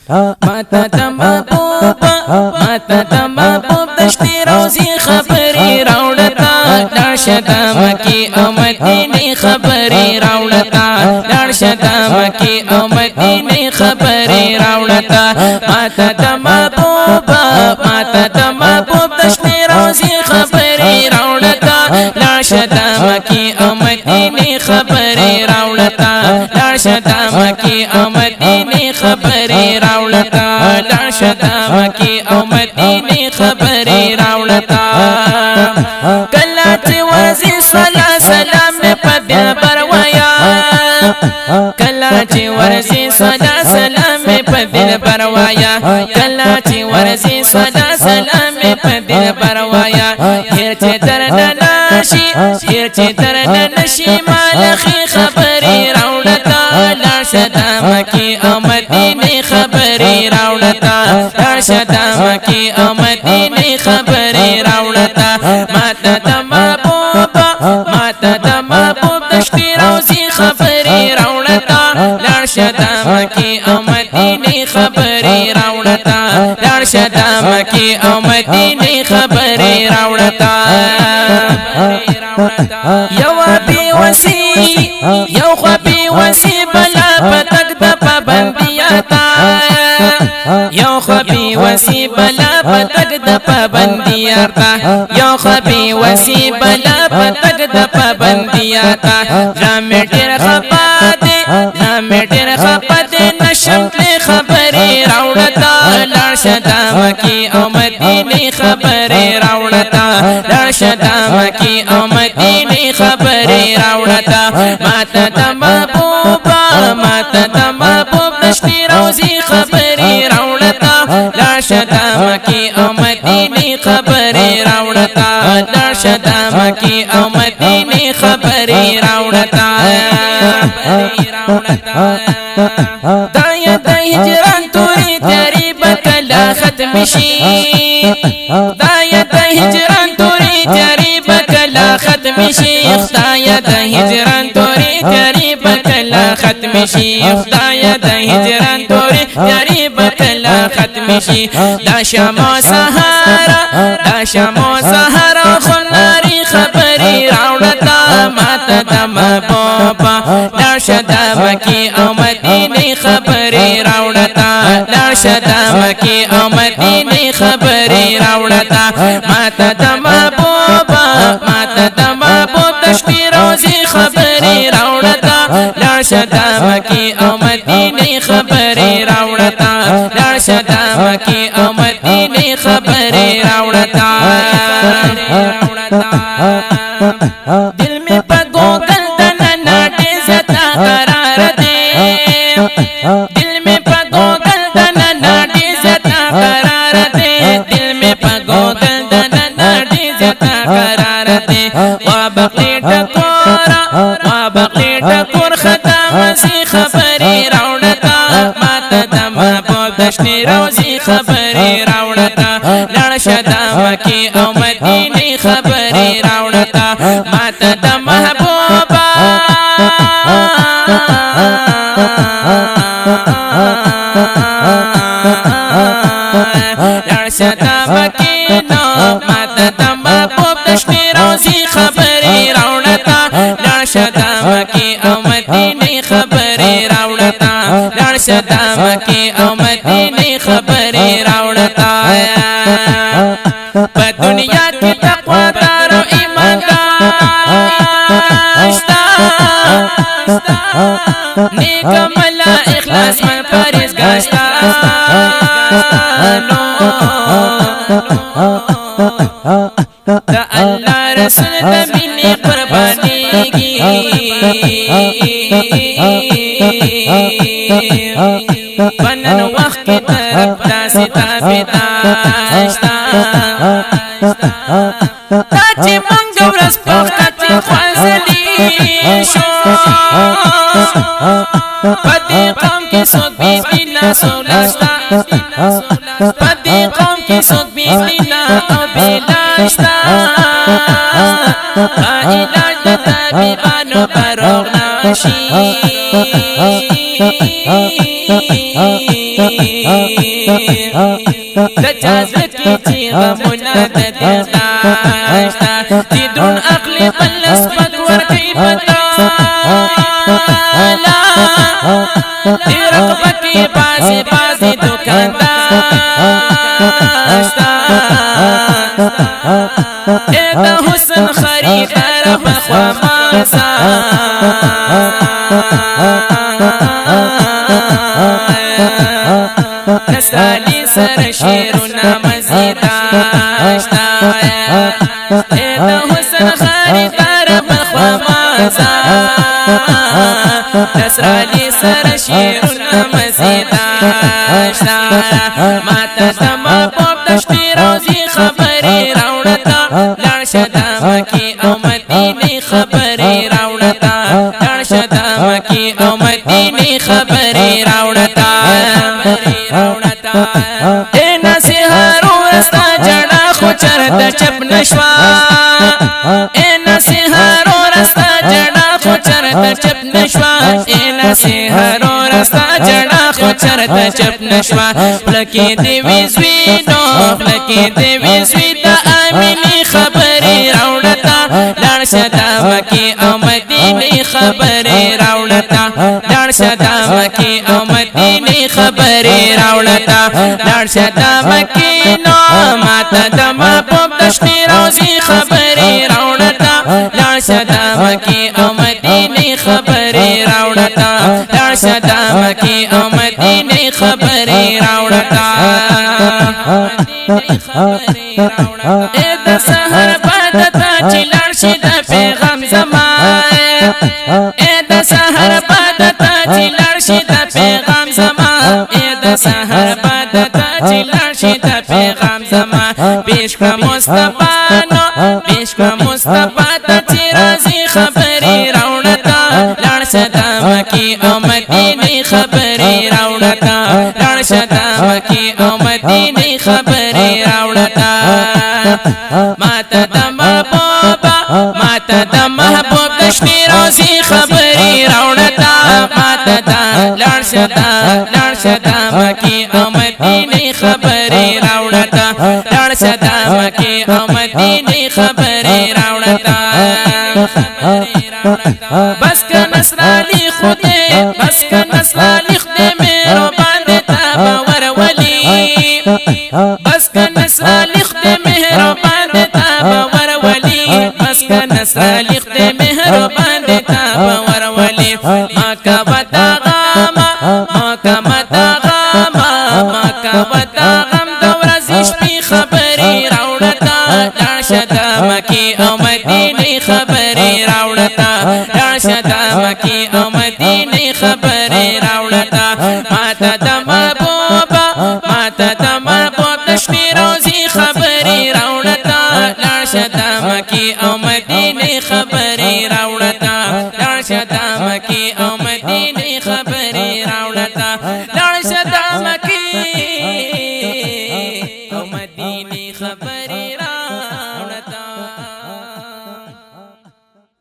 ماتا تمبوب ماتا تمبوب دشتی روزی خبری راوڑتا داشتا مکی او مدینی خبری راوڑتا داشتا مکی او مدینی خبری راوڑتا ماتا تمبوب ماتا تمبوب دشتی روزی خبری راوڑتا داشتا مکی او مدینی خبری راوڑتا داشتا مکی او مدینی خبری راوڑتا داشتا مکی او مدینی خبری راوڑتا کلات ورزی صلاة سلام پبیا بروایا کلات ورزی صلاة سلام پبیا بروایا کلات ورزی صلاة سلام پبیا بروایا هر چه درن ناشی هر چه درن نشی مالخی خبری راوڑتا داشتا مکی او مدینی خبری راوڑتا داشتا مکی او مدینی خبری راوڑتا ماتا تمبوب ماتا تمبوب دشتی روزی خبری راوڑتا داشتا مکی او مدینی خبری راوڑتا داشتا مکی او مدینی خبری راوڑتا یو بی وسی یو خبی وسی بلا پتک د پابندیاتا یو خبی وسی بلا پتک د پابندیاتا یو خبی وسی بلا پتک د پابندیاتا رامټر خپاده رامټر خپاده نشم له خبرې راوړتا لارشدا مکی او مدینی خبرې راوړتا لارشدا مکی او مدینی خبرې راوړتا ماتا تمبوب ماتا تمبوب دشتی روزی خبری راوڑتا لارشدا مکی او مدینی خبری راوڑتا لارشدا مکی او مدینی خبری راوڑتا دایا دا ہجران توری تیاری بکلا ختم شی دایا دا ہجران توری تیاری بکلا ختم شی دایا دا ہجران توری تیاری بکلا ختم شی خدایا د هجران توری تیاری بکلا ختم شي دا شمو سهارا دا شمو سهارا خناری خبری راوڑتا ماتا تمبوبا لارشدا مکی او مدینی خبری راوڑتا لارشدا مکی او مدینی خبری راوڑتا ماتا تمبوبا ماتا تمبوب دشتی روزی خبری راوڑتا لارشدا مکی او مدینی خبری راوڑتا لارشدا مکی او مدینی خبری راوڑتا دل میں پگوگل دننا دیزتا قرار دے دل میں پگوگل دننا دیزتا قرار دے دل میں پگوگل دننا دیزتا قرار دے وابقی ٹکورا وابقی ٹکور ختم سی خبری راوڑتا ماتا تمبوب دشتی روزی خبری راوڑتا لارشدا مکی او مدینی خبری راوڑتا ماتا تمبوبا لارشدا مکی نو ماتا تمبوب دشتی روزی خبری راوڑتا لارشدا مکی او مدینی خبری راوڑتا لارشدا مکی او مدینی خبری راوڑتا پا دنیا کی تقوی دار و ایماندار اشتا نیک ملا اخلاص من پریز گاشتا دا اللہ رسول دمینی قربانی کی پنن وقت کی طرف داسی تابداشتا تاچی منگو رس پاکتی خوازلی شو پتی قوم کی سوک بیس بینا سولاشتا پتی قوم کی سوک بیس بینا بیلاشتا علاج لطبیبانو بروغ ناشی د چازکی چی غمونا د دلاشتا چی درون اقلی بلس پک ورکی بدالا دی رقبکی بازی بازی دکانداشتا ایتا حسن خریدار بخوا مازا نسالی سر شیرنا مزیداشتا ایتا حسن خریدار بخوا مازا نسالی سر شیرنا مزیداشتا ماتا دما پوپ دشتی روزی خبری راوڑتا لارشدا مکی او مدینی خبری راوڑتا لارشدا مکی او مدینی خبری راوڑتا اے نصیحارو رستا جڑا خوچر دا چپ نشوا اے نصیحارو رستا جڑا خوچر دا چپ نشوا اے نصیحارو رستا جڑا خوچر دا چپ نشوا لکی دیوی زوینو لکی دیوی زوی دا آمینی خبری راوڑتا لارشدا مکی او مدینی خبری راوڑتا لارشدا مکی او مدینی خبری راوڑتا لارشدا مکی نو ماتا دما پوپ دشتی روزی خبری راوڑتا لارشدا مکی او مدینی خبری راوڑتا لارشدا مکی او مدینی خبری راوڑتا اے دا سحر بادتا چلار شد پیغام زمان اے دا سحر بادتا چلار شد پیغام زمان اے دا سحر بادتا چلار شد پیغام زمان پیش کا مصطفیٰ پیش کا مصطفیٰ تا چرازی خبری راوڑتا لارشدا مکی او مدینی خبری راوڑتا لارشدا مکی او مدینی خبری راوڑتا ماتا دا محبوبا ماتا دا محبوب دشتی روزی خبری راوڑتا ماتا دا لارشدا مکی او مدینی خبری راوڑتا لارشدا مکی او مدینی خبری راوڑتا بس کا نصرالی خودے بس کا نصرالی خودے میرو باندے تابا ورولی بس کا نصرالی خودے میرو باندے تابا ورولی بس کا نصرالی خودے میرو باندے تابا ورولی ماکا وطا غاما ماکا مطا غاما ماکا وطا غم دورزش پی خبری راوڑتا لارشدا مکی او مدینی خبری راوڑتا لارشدا مکی او مدینی خبری راوڑتا ماتا دا محبوبا ماتا دا محبوب دشتی روزی خبری راوڑتا لارشدا مکی او مدینی خبری راوڑتا لارشدا مکی او مدینی خبری راوڑتا